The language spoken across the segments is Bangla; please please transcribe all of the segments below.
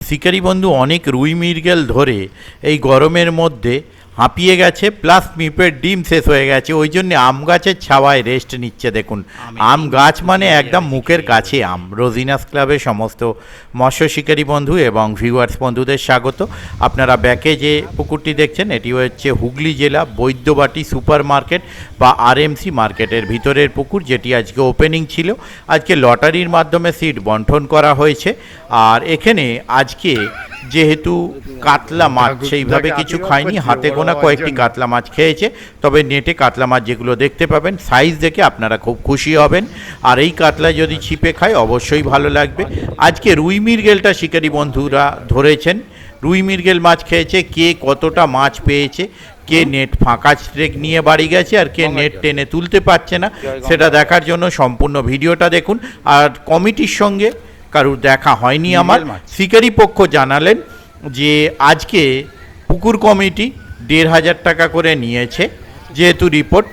শিকারি বন্ধু অনেক রুই মৃগেল ধরে এই গরমের মধ্যে হাঁপিয়ে গেছে, প্লাস পিঁপড়ের ডিম শেষ হয়ে গেছে, ওই জন্য আম গাছের ছাওয়ায় রেস্ট নিচ্ছে। দেখুন, আম গাছ মানে একদম মুখের কাছে আম। রোজিনাস ক্লাবের সমস্ত মৎস্য শিকারী বন্ধু এবং ভিউয়ার্স বন্ধুদের স্বাগত। আপনারা ব্যাকে যে পুকুরটি দেখছেন এটি হচ্ছে হুগলি জেলা বৈদ্যবাটি সুপার মার্কেট বা আরএমসি মার্কেটের ভিতরের পুকুর, যেটি আজকে ওপেনিং ছিল। আজকে লটারির মাধ্যমে সিট বন্টন করা হয়েছে। আর এখানে আজকে যেহেতু কাতলা মাছ সেইভাবে কিছু খায়নি, হাতে গোনা কয়েকটি কাতলা মাছ খেয়েছে, তবে নেটে কাতলা মাছ যেগুলো দেখতে পাবেন সাইজ দেখে আপনারা খুব খুশি হবেন। আর এই কাতলা যদি ছিপে খায় অবশ্যই ভালো লাগবে। আজকে রুই মৃগেলটা শিকারী বন্ধুরা ধরেছেন, রুই মৃগেল মাছ খেয়েছে। কে কতটা মাছ পেয়েছে, কে নেট ফাঁকা নিয়ে বাড়ি গেছে আর কে নেট টেনে তুলতে পারছে না, সেটা দেখার জন্য সম্পূর্ণ ভিডিওটা দেখুন। আর কমিটির সঙ্গে কারুর দেখা হয়নি আমার। শিকারি পক্ষ জানালেন যে আজকে পুকুর কমিটি ১,৫০০ টাকা করে নিয়েছে, যেহেতু রিপোর্ট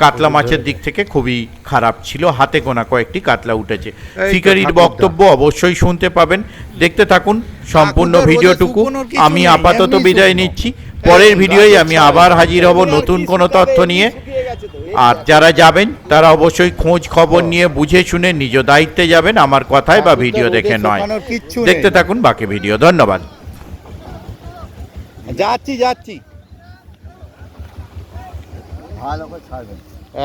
কাতলা মাছের দিক থেকে খুবই খারাপ ছিল, হাতে গোনা কয়েকটি কাতলা উঠেছে। শিকারির বক্তব্য অবশ্যই শুনতে পাবেন, দেখতে থাকুন সম্পূর্ণ ভিডিওটুকু। আমি আপাতত বিদায় নিচ্ছি, পরের ভিডিওয় আমি আবার হাজির হব নতুন কোনো তথ্য নিয়ে। আর যারা যাবেন তারা অবশ্যই খোঁজ খবর নিয়ে বুঝে শুনে নিজ দায়িত্বে যাবেন, আমার কথায় বা ভিডিও দেখে নয়। দেখতে থাকুন বাকি ভিডিও। ধন্যবাদ। যাচ্ছি ভালো করে ছাড়বেন,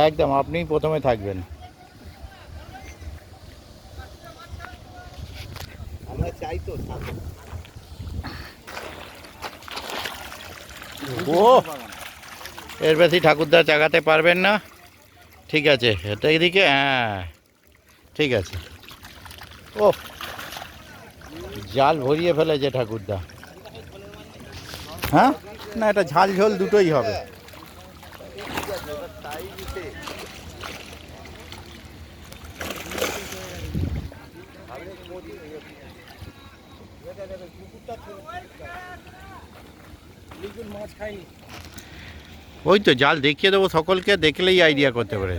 একদম আপনি প্রথমে থাকবেন। আমরা চাই তো ও এর বেশি ঠাকুরদা চাগাতে পারবেন না, ঠিক আছে এটা এদিকে, হ্যাঁ ঠিক আছে। ও জাল ভরিয়ে ফেলেছে ঠাকুরদা। হ্যাঁ না, এটা ঝাল ঝোল দুটোই হবে। ওই তো জাল দেখিয়ে দেবো সকলকে, দেখলেই আইডিয়া করতে পারে।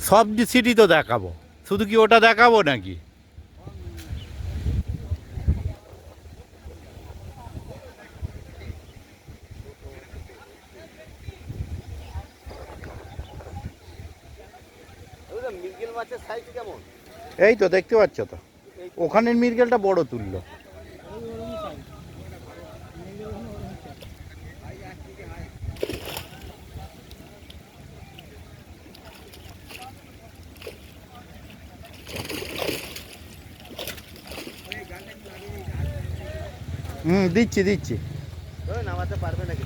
সব সিটি তো দেখাবো, শুধু কি ওটা দেখাবো নাকি? মৃগেল মাছের সাইজ কেমন? এই তো দেখতে পাচ্ছ তো, ওখানের মৃগেলটা বড় তুললো। দিচ্ছি। নামাতে পারবে নাকি?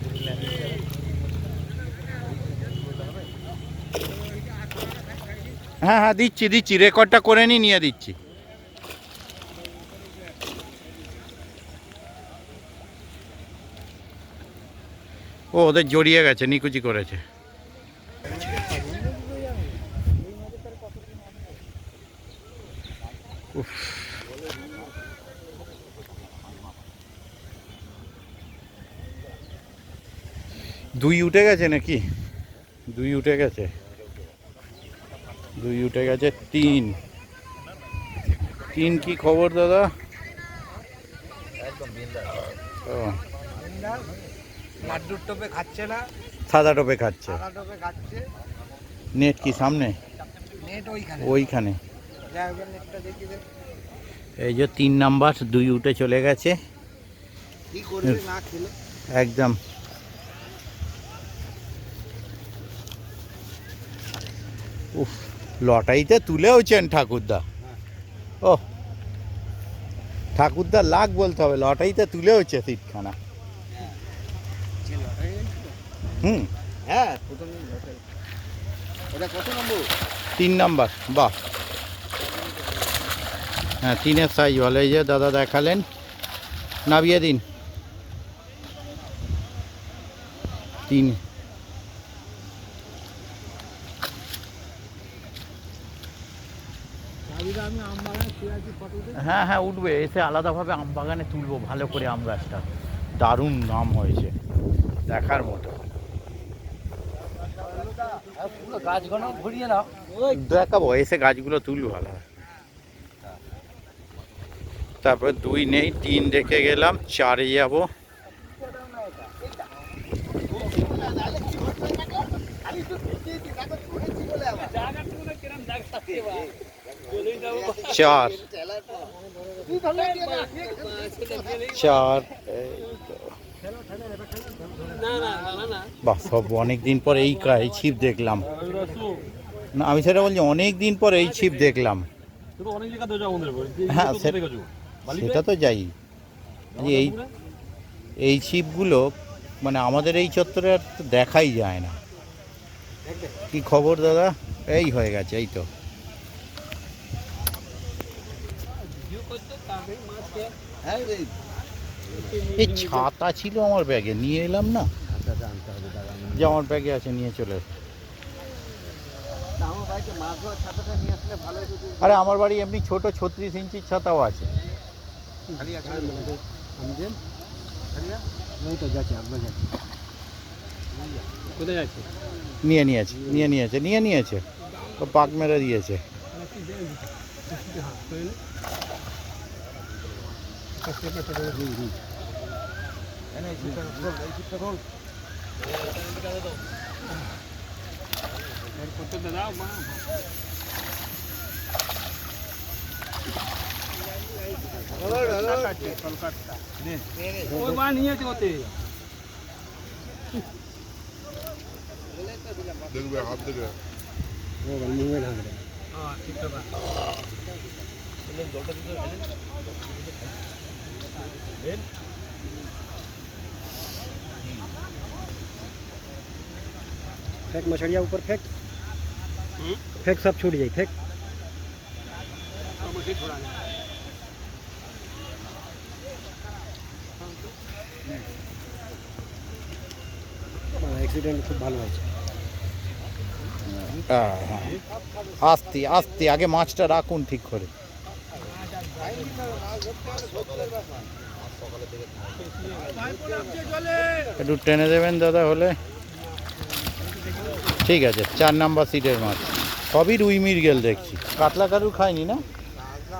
হ্যাঁ দিচ্ছি, রেকর্ডটা করে নিয়ে দিচ্ছি। ও ওদের জড়িয়ে গেছে, নিকুচি করেছে। দুই উঠে গেছে নাকি? দুই উঠে গেছে, তিন কি খবর দাদা? ও লাড্ডুর টোপে খাচ্ছে না, সাদা টোপে খাচ্ছে। নেট কি সামনে? নেট ওইখানে। এই যে 3 নাম্বার, 2 উঠে চলে গেছে একদম। উফ, লটাইতে তুলেওছেন ঠাকুরদা। ও ঠাকুরদা লাগ বলতে হবে, লটাইতে তুলেওছে সিটখানা। হ্যাঁ 3 নাম্বার। বাহ, হ্যাঁ 3-এর সাইজ ভালো। এই যে দাদা দেখালেন, নামিয়ে দিন। 3 হ্যাঁ উঠবে, এসে আলাদাভাবে আম বাগানে তুলবো ভালো করে। আম গাছটা দারুণ নাম হয়েছে, দেখার মতো। গাছগুলো ঘুরিয়ে নাও, দেখাবো, এসে গাছগুলো তুলবো ভালো। তারপর 2 নেই, 3 রেখে গেলাম, 4-এ যাব। চার 4 বাহ, সব অনেক দিন পর এই ছিপ দেখলাম। না, আমি সেটা বলছি, অনেক দিন পর এই ছিপ দেখলাম। হ্যাঁ, সেটা তো যাই। যে এই ছিপগুলো মানে আমাদের এই চত্বরে আর তো দেখাই যায় না। কি খবর দাদা? এই হয়ে গেছে, এই তো। এই ছাতা ছিল আমার ব্যাগে, নিয়ে এলাম না। যে আমার ব্যাগে আছে, নিয়ে চলে এসো। আরে আমার বাড়ি এমনি ছোট 36 ইঞ্চির ছাতাও আছে। নিয়ে নিয়েছে ও পাক মেরে দিয়েছে। फेंक मछलियाँ ऊपर फेंक। फेंक, सब छूट जाए, फेंक। एक्सीडेंट खूब ভালো হয়েছে। আস্তে আস্তে আগে মাছটা রাখুন ঠিক করে। একটু টেনে দেবেন দাদা হলে। ঠিক আছে, 4 নাম্বার সিটের মাছ সবই রুই মৃগেল দেখছি। কাতলা কারু খায়নি না?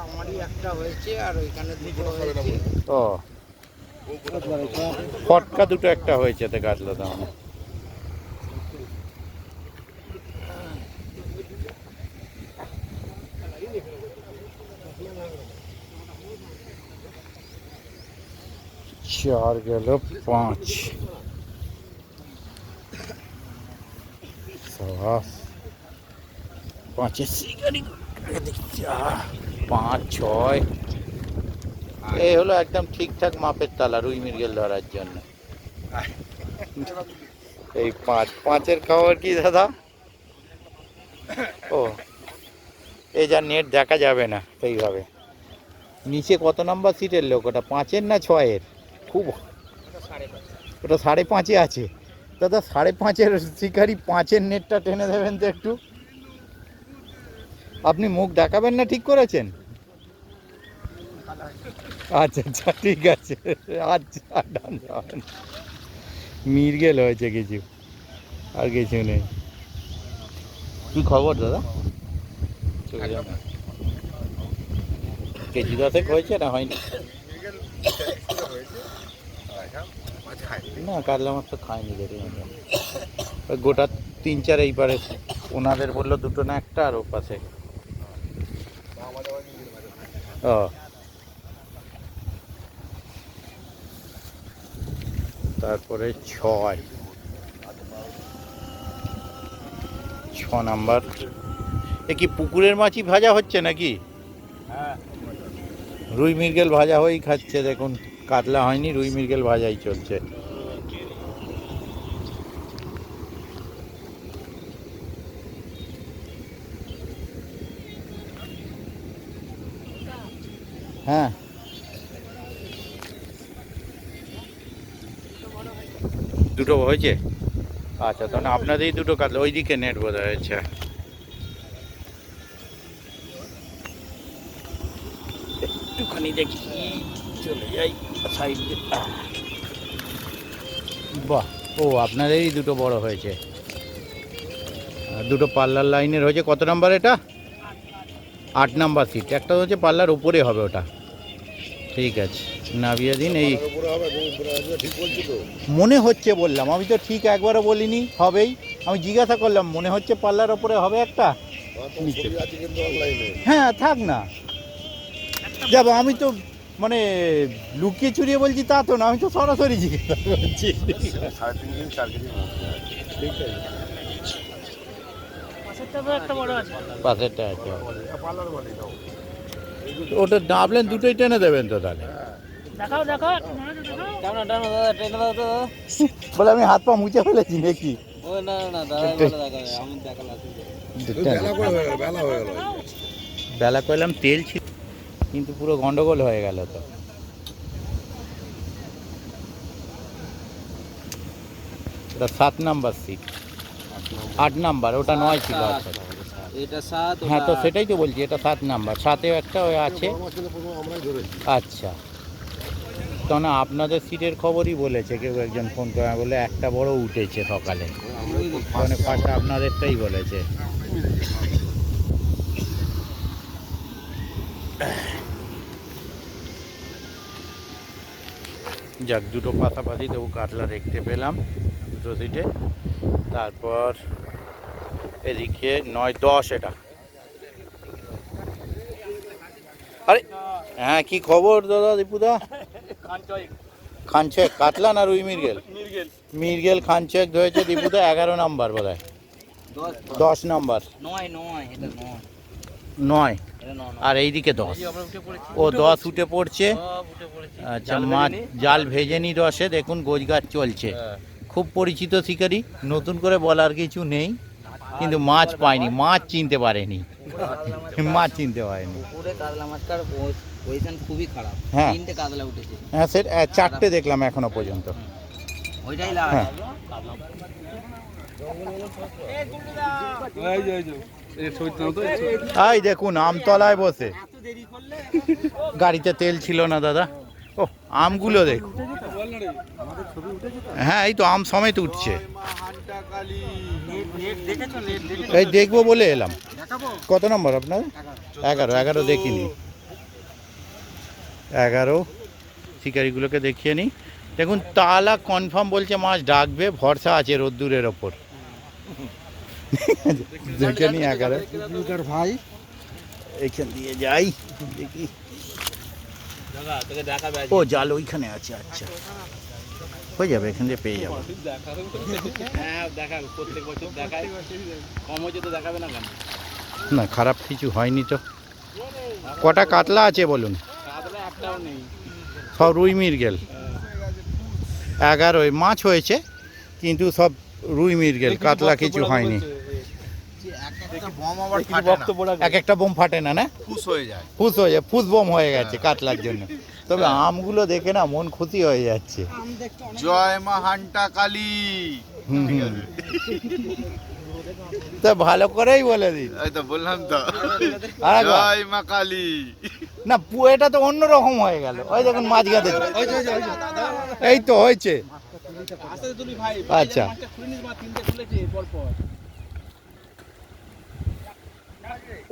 আমারই একটা হয়েছে আর ওইখানে দুটো হয়েছে। ও, ফটকা দুটো একটা হয়েছে তো কাতলা দাম। চার গেল, 5 5-এর শিকারি দেখছি। 5, 6 এই হলো একদম ঠিকঠাক মাপের তালা রুই মৃগেল ধরার জন্য। এই 5-5-এর খবর কি দাদা? ও, এই যা নেট দেখা যাবে না সেইভাবে। নিচে কত নাম্বার সিটের লোক ওটা? 5-এর না 6-এর? খুব, ওটা 5.5-এ আছে দাদা। 5.5-এর শিকারি 5-এর নেটটা টেনে দেবেন তো একটু। আপনি মুখ দেখাবেন না, ঠিক করেছেন? আচ্ছা আচ্ছা, ঠিক আছে। আচ্ছা, মৃগেল হয়েছে কিছু, আর কিছু নেই। কি খবর দাদা? কেজি 10 হয়েছে না হয়নি? না, কাতলা মাছ তো খায়নি দেখলাম। গোটা 3-4 এই পারে ওনাদের বললো দুটো না একটা, আর ও পাশে। ও, তারপরে 6 নাম্বার। এ কি পুকুরের মাছই ভাজা হচ্ছে নাকি? রুই মৃগেল ভাজা হয়েই খাচ্ছে দেখুন। কাতলা হয়নি, রুই মৃগেল ভাজাই চলছে। হ্যাঁ, দুটো হয়েছে। আচ্ছা, তাহলে আপনাদেরই দুটো কাতলা। ওইদিকে নেট বোধ হয়েছে। একটুখানি দেখি, চলে যাই সাইড দিয়ে। বাহ, ও আপনাদেরই দুটো বড় হয়েছে। দুটো পাল্লার লাইনের হয়েছে। কত নাম্বার এটা? 8 নাম্বার সিট। একটা হচ্ছে পাল্লার উপরে হবে ওটা। ঠিক আছে, নামিয়ে দিন। এই মনে হচ্ছে বললাম, আমি তো ঠিক একবারও বলিনি হবেই, আমি জিজ্ঞাসা করলাম মনে হচ্ছে পাল্লার ওপরে হবে একটা। হ্যাঁ থাক না, যাব আমি তো মানে লুকিয়ে চুরিয়ে বলছি তা তো না, আমি তো সরাসরি জিজ্ঞাসা করছি। পাশেরটা আছে, ওটা ডাবলেন দুটোই টেনে দেবেন তো তাহলে। বলে আমি হাত পা মুছে ফেলেছি নাকি? বেলা করলাম, তেল ছিল কিন্তু পুরো গন্ডগোল হয়ে গেল তো। এটা 7 নাম্বার সিট, 8 নাম্বার, ওটা 9 ছিল। এটা 7, হ্যাঁ তো সেটাই তো বলছি, এটা 7 নাম্বার, 7-এও একটা ওই আছে। আচ্ছা, কেন আপনাদের সিটের খবরই বলেছে কেউ একজন ফোন করে, বলে একটা বড় উঠেছে সকালে, মানে পাশে আপনাদেরটাই বলেছে। যাক, দুটো পাশাপাশি তবু কাতলা দেখতে পেলাম দুটো সিটে। তারপর এদিকে 9-10 এটা। আরে হ্যাঁ, কি খবর দাদা দীপুদা? খানচেক কাতলা না রুই মিরগেল? মিরগেল খানচেক ধরেছে দীপুদা, 11 নাম্বার বোধ হয়, 10 নাম্বার, 9 আর এইদিকে 10। ও 10 উঠে পড়ছে। আচ্ছা, মাছ জাল ভেজেনি 10-এ, দেখুন গোজগাছ চলছে। খুব পরিচিত শিকারি, নতুন করে বলার কিছু নেই, কিন্তু মাছ পায়নি, মাছ চিনতে পারেনি, মাছ চিনতে পারেনি। খুবই খারাপ, হ্যাঁ 3টে কাতলা উঠেছে। হ্যাঁ সে 4টে দেখলাম এখনো পর্যন্ত। ওইটাই হ্যাঁ এই দেখুন আমতলায় বসে, গাড়িতে তেল ছিল না দাদা। ও আমগুলো দেখুন, হ্যাঁ এই তো আম সমেত উঠছে। এই দেখবো বলে এলাম। কত নম্বর আপনার? 11 দেখিনি, 11 শিকারিগুলোকে দেখিয়ে নিই। দেখুন তালা কনফার্ম বলছে মাছ ডাকবে, ভরসা আছে রোদ্দুরের ওপর। দেখে নি 11 ভাই এইখান দিয়ে যাই দেখি। ও জাল ওইখানে আছে, আচ্ছা হয়ে যাবে, এখান দিয়ে পেয়ে যাবো। না খারাপ কিছু হয়নি তো। কটা কাতলা আছে বলুন? সব রুই মিরগেল। 11 মাছ হয়েছে কিন্তু সব রুই মিরগেল, কাতলা কিছু হয়নি। এক একটা বোম ফাটে না, না ফুস হয়ে যায়, ফুস বোম হয়ে গেছে কাতলার জন্য। তবে আমগুলো দেখে না মন খুশি হয়ে যাচ্ছে। জয় মা হান্টা কালী। তা ভালো করেই বলে দিন। এই তো বললাম তো, আরেকবার। জয় মা কালী। না এটা তো অন্য রকম হয়ে গেল। ওই দেখুন মাছ গাছে, এই তো হয়েছে। আচ্ছা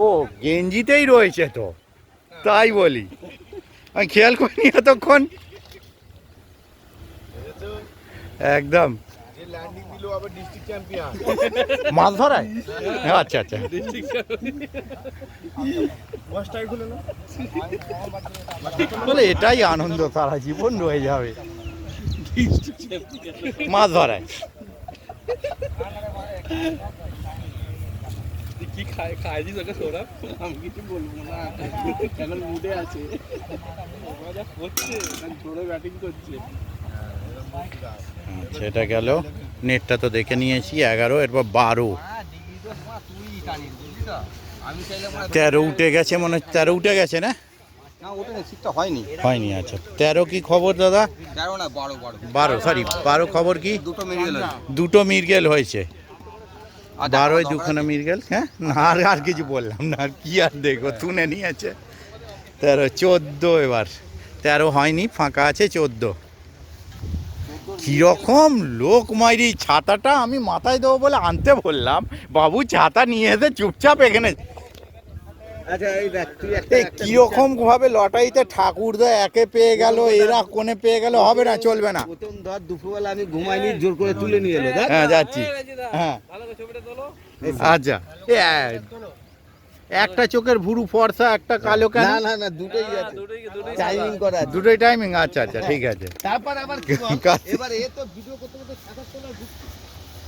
ও গেঞ্জিতেই রয়েছে তো, তাই বলি, আমি খেয়াল করিনি এতক্ষণ। একদম মাছ ধরায়, আচ্ছা আচ্ছা। বলে এটাই আনন্দ, সারা জীবন রয়ে যাবে মাছ ধরায়। কি খাই দিস ওকে সৌরভ, আমি কিছু বলবো না, এখন মুডে আছে, করছে জোরে ব্যাটিং করছে। সেটা গেল, নেটটা তো দেখে নিয়েছি 11, এরপর 12, 13 উঠে গেছে মনে হচ্ছে। 13 উঠে গেছে না? হয়নি। আচ্ছা 13 কি খবর দাদা? 12 সরি 12 খবর কি? দুটো মিরগেল হয়েছে। 12 দুখানা মিরগেল। হ্যাঁ না আর কিছু বললাম না, আর কি আর দেখো, তুলে নিয়েছে। 13 14 এবার 13 হয়নি, ফাঁকা আছে 14। কিরকম লোক মাইরি, ছাতাটা আমি মাথায় দেবো বলে আনতে বললাম, বাবু ছাতা নিয়ে এসে চুপচাপ এখানে আচ্ছা এই দেখ তুই একটা কিরকম ভাবে লটারিতে ঠাকুরদা একে পেয়ে গেল, এরা কোনে পেয়ে গেল, হবে না, চলবে না। প্রথম ধর দুপুরবেলা আমি ঘুমাইনি, জোর করে তুলে নিয়ে এলো দেখ। হ্যাঁ যাচ্ছি, হ্যাঁ আচ্ছা। একটা চোখের ভুরু ফর্সা, একটা কালো কেন? না না না দুটোই আছে, টাইমিং করা আছে। দুটোই টাইমিং, আচ্ছা আচ্ছা ঠিক আছে। তারপর আবার কি বল, কাজ। এবার এ তো ভিডিও করতে করতে 7-8 তলা ঢুকছে,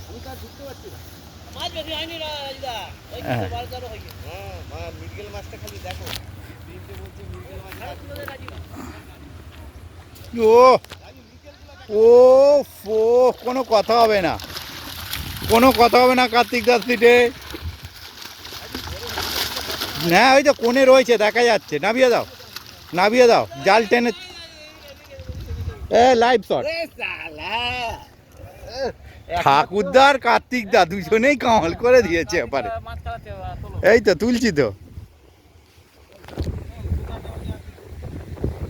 আমি তো আর ঢুকতে পারছি না। হ্যাঁ। হ্যাঁ মা মিরগেল মাছটা খালি দেখো, তিনটে বলছে মিরগেল মাছ। ও ও ফো, কোনো কথা হবে না, কোনো কথা হবে না কার্তিক দাস সিটে। হ্যাঁ ওই তো কোণে রয়েছে, দেখা যাচ্ছে, নামিয়ে দাও, নামিয়ে দাও, জাল টেনে। Live shot. ঠাকুরদা আর কার্তিক দা দুজনেই কামাল করে দিয়েছে এবারে। এই তো তুলছি তো।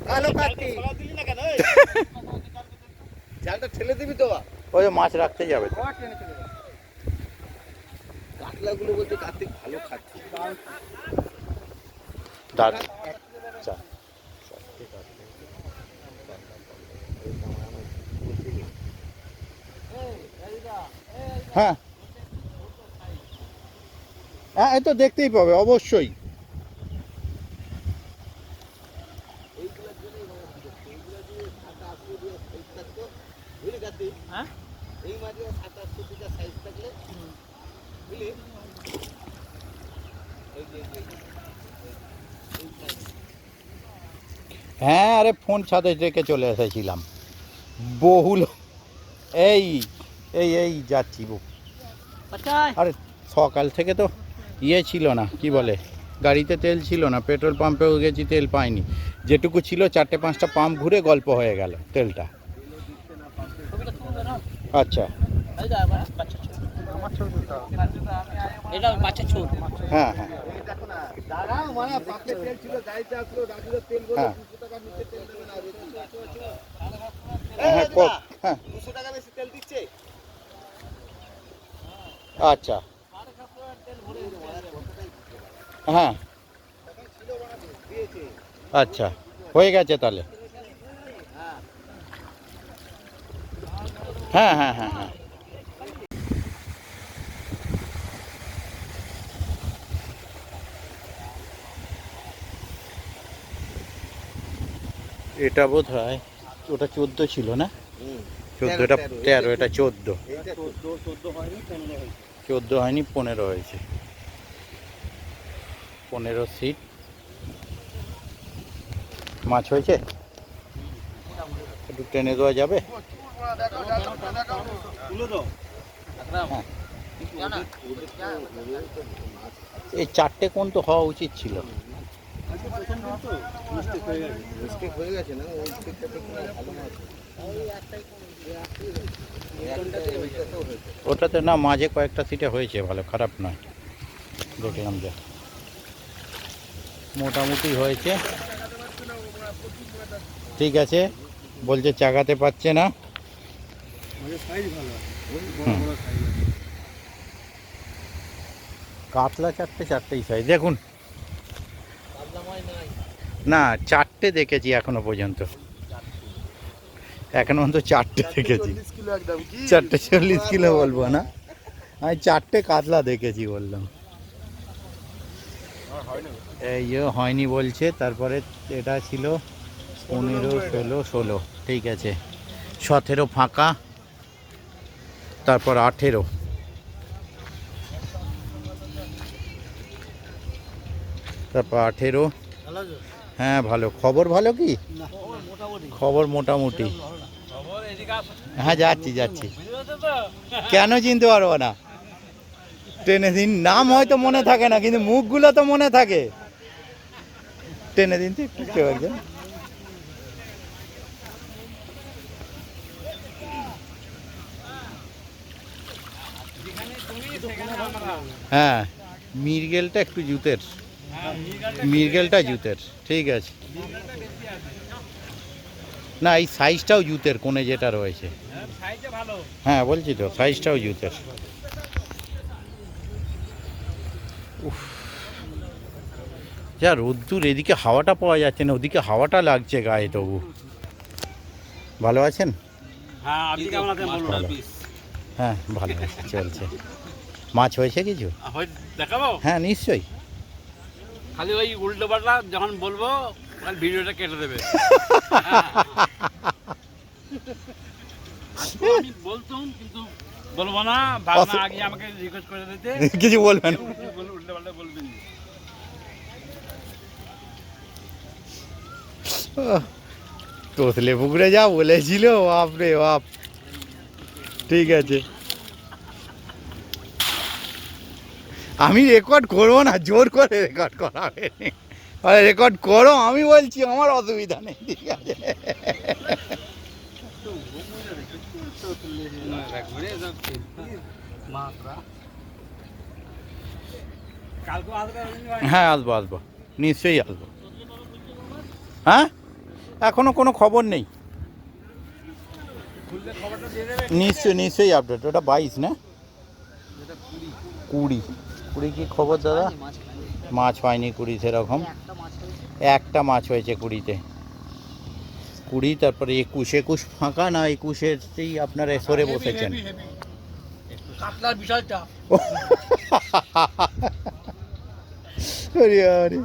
হ্যালো কার্তিক, জালটা ঠেলে দিবি তো? ওই মাছ রাখতে যাবে। কাতলাগুলো বলতে কার্তিক ভালো খাচ্ছে। দাঁড়া। আচ্ছা। হ্যাঁ হ্যাঁ, এই তো দেখতেই পাবে অবশ্যই। এই মাঝে 7-8 ফুট সাইজ থাকলে বুঝলি। হ্যাঁ আরে ফোন ছাদে রেখে চলে এসেছিলাম বহুল। এই এই এই যাচ্ছি গো। আরে সকাল থেকে তো ইয়ে ছিল না, কি বলে, গাড়িতে তেল ছিল না, পেট্রোল পাম্পেও গেছি, তেল পাইনি। যেটুকু ছিল 4-5টা পাম্প ঘুরে গল্প হয়ে গেল তেলটা। আচ্ছা হ্যাঁ হ্যাঁ দাঁড়াও মানে পাম্পে তেল ছিল, গাড়িতে আসলো, রাজুর তেল বলে হ্যাঁ 200 টাকা নিচে তেল দেবে না। হ্যাঁ হ্যাঁ 200 টাকা বেশি তেল দিচ্ছে। আচ্ছা হ্যাঁ আচ্ছা হয়ে গেছে তাহলে। হ্যাঁ হ্যাঁ হ্যাঁ হ্যাঁ এটা বোধ হয় ওটা 14 ছিল না? 14টা 13, এটা 14। 14 হয়নি, 15 হয়েছে। 15 সিট মাছ হয়েছে, একটু টেনে দেওয়া যাবে? হ্যাঁ। এই 4টে কোণ তো হওয়া উচিত ছিল। মিস্টেক হয়ে গেছে না, ওই দিকটা থেকে ভালো মাছ। ওটাতে না মাঝে কয়েকটা সিটে হয়েছে ভালো, খারাপ নয়, দেখলাম যে মোটামুটি হয়েছে। ঠিক আছে, বলছে চাগাতে পারছে না। হুম। কাতলা 4টেই সাইজ দেখুন না, 4টে দেখেছি এখনো পর্যন্ত, এখনো পর্যন্ত 4টে দেখেছি। 4টে 40 কিলো বলবো না, আমি 4টে কাতলা দেখেছি বললাম। এই যে হয়নি বলছে, তারপরে এটা ছিল 15, 16, 16, ঠিক আছে, 17 ফাঁকা, তারপর 18, তারপর 18। হ্যাঁ ভালো খবর, ভালো কি খবর? মোটামুটি। হ্যাঁ যাচ্ছি যাচ্ছি, কেন চিনতে পারবো না? টেনে দিন, নাম হয়তো মনে থাকে না কিন্তু মুখগুলো তো মনে থাকে। টেনে দিন তো একটু কেউ একজন। হ্যাঁ মিরগেলটা একটু জুতের, মিরগেলটা জুতের, ঠিক আছে। না এই সাইজটাও জুতের, কোণে যেটা রয়েছে, হ্যাঁ বলছি তো সাইজটাও জুতের। যা রোদ্দুর, এদিকে হাওয়াটা পাওয়া যাচ্ছে না, ওদিকে হাওয়াটা লাগছে গায়ে। তবু ভালো আছেন? হ্যাঁ, আপনি কেমন আছেন বলুন। ভালো। হ্যাঁ ভালো চলছে। মাছ হয়েছে কিছু? দেখাবো? হ্যাঁ নিশ্চয়ই। খালি ওই উল্টো পাল্টা যখন বলবো খালি ভিডিওটা কেটে দেবে। আমি বলতাম কিন্তু বলবো না, ভাবনা আগে আমাকে রিকোয়েস্ট করে দিতে। কিছু বলবেন? উল্টো পাল্টা বলবেন। তোতলে পুকুরে যা বলেছিল, বাপরে বাপ। ঠিক আছে, আমি রেকর্ড করবো না, জোর করে রেকর্ড করাবে। আরে রেকর্ড করো, আমি বলছি, আমার অসুবিধা নেই। ঠিক আছে। হ্যাঁ আসবো আসবো, নিশ্চয়ই আসবো। হ্যাঁ এখনো কোনো খবর নেই। নিশ্চয়ই নিশ্চয়ই আপডেট। ওটা 22 না 20 কি খবর দাদা? মাছ হয়নি 20 সেরকম। একটা মাছ হয়েছে 20-তে। 20, তারপরে 21 ফাঁকা না, 21-এরই আপনারা সরে বসেছেন। কাতলার বিশাল চাপ। আরে আরে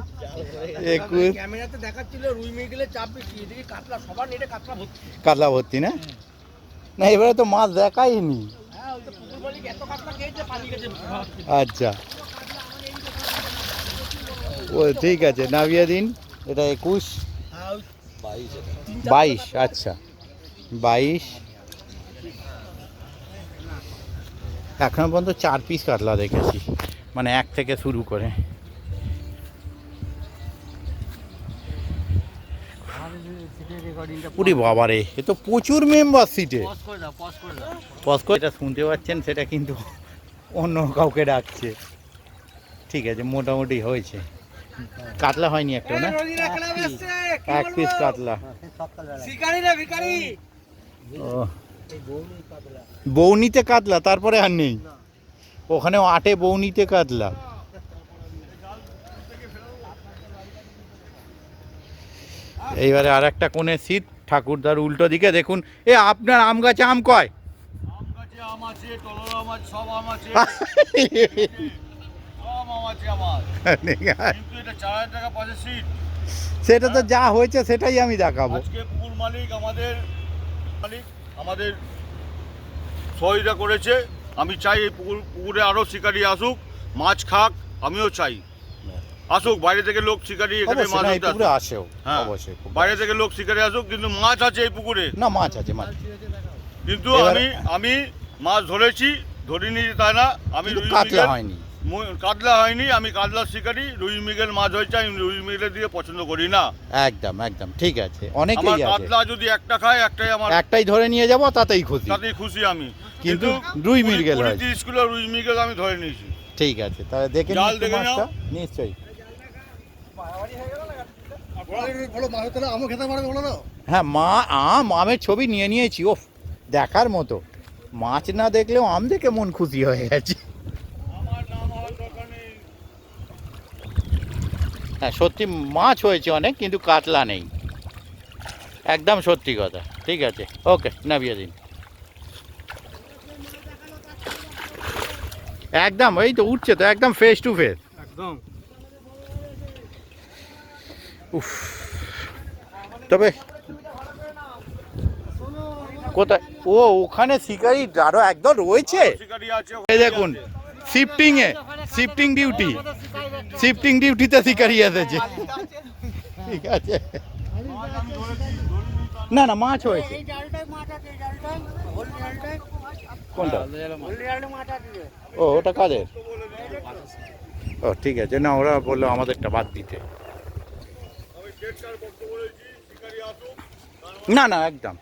21 ক্যামেরাতে দেখাচ্ছিল রুই মৃগেলের চাপ বেশি, এদিকে কাতলা, সবার নেটে কাতলা ভর্তি। কাতলা ভর্তি না? না এবারে তো মাছ দেখাইনি। হ্যাঁ, ওই তো পুকুর বাড়ি এত কাতলা খেয়েছে, পালিয়ে গেছে। আচ্ছা ও ঠিক আছে, নামিয়ে দিন। এটা 21, হ্যাঁ, 22। আচ্ছা 22। এখনো পর্যন্ত 4 পিস কাতলা দেখেছি, মানে 1 থেকে শুরু করে। পুরি বাবারে, এ তো প্রচুর মেম্বার সিটে। পজ করে এটা শুনতে পাচ্ছেন, সেটা কিন্তু অন্য কাউকে ডাকছে। ঠিক আছে, মোটামুটি হয়েছে। কাতলা হয়নি একটা না? 1 পিস কাতলা। শিকারি না ভিখারি। ও বৌনিতে কাতলা, তারপরে আর নেই। ওখানেও 8-এ বৌনিতে কাতলা। এইবারে আর একটা কোণে শীত, ঠাকুরদার উল্টো দিকে দেখুন। এ আপনার আম গাছে আম কয়? আম গাছে আম আছে, টলর আম আছে, সব আম আছে, সব আম আছে আমার। কিন্তু এটা 4000 টাকা পাশে সিট। সেটা তো যা হয়েছে সেটাই আমি দেখাবো। আজকে পুকুর মালিক আমাদের সহযোগিতা করেছে। আমি চাই এই পুকুরে আরো শিকারি আসুক, মাছ খাক। আমিও চাই আসুক, বাইরে থেকে লোক শিকারি এখানে মাছ ধরতে আসেও। হ্যাঁ, অবশ্যই বাইরে থেকে লোক শিকারি আসুক, কিন্তু মাছ আছে এই পুকুরে। না মাছ আছে, মাছ। কিন্তু এবারে- আমি মাছ ধরেছি, ধরিনি তা না। আমি কিন্তু রুই কাতলা মৃগেল- হয়নি। কাতলা হয়নি, আমি কাতলার শিকারি। রুই মৃগেল মাছ হয়েছে, আমি রুই মৃগেলের দিকে পছন্দ করি না। একদম একদম ঠিক আছে, আমার অনেকেই আছে। কাতলা যদি একটা খায়, একটাই আমার, একটাই ধরে নিয়ে যাব, তাতেই খুশি। তাতেই খুশি আমি। কিন্তু রুই মৃগেল হয়। 20-30 কিলো রুই মৃগেল আমি ধরে নিয়েছি। ঠিক আছে, তাহলে দেখে জাল নিন একটু দেখে মাছটা। নাও। নিশ্চয়ই। আমও খেতে পারবে বলো না? হ্যাঁ আমের ছবি নিয়ে নিয়েছি। ওফ, দেখার মতো। মাছ না দেখলেও আম দেখে মন খুশি হয়ে গেছে। আমার নাম হওয়ার দরকার নেই। হ্যাঁ সত্যি মাছ হয়েছে অনেক, কিন্তু কাতলা নেই। একদম সত্যি কথা। ঠিক আছে, ওকে, নামিয়ে দিন। একদম এই তো উঠছে তো, একদম ফেস টু ফেস। একদম। উফ, তবে কোথায়? ও ওখানে শিকারি আরো একদল রয়েছে। শিকারি আছে, এই দেখুন, শিফটিং ডিউটিতে শিকারি এসেছে। ঠিক আছে, না না মাছ হয়েছে। এই জালটায় মাছ আছে, এই জালটায়, হোল জালটায়। কোনটা? হোল জালটায় মাছ আছে। ও ওটা কাদের? ও ঠিক আছে, না ওরা বললো আমাদেরটা বাদ দিতে। আমি গেটটার বক্তব্য বলেছি, শিকারি আসুক। না না একদম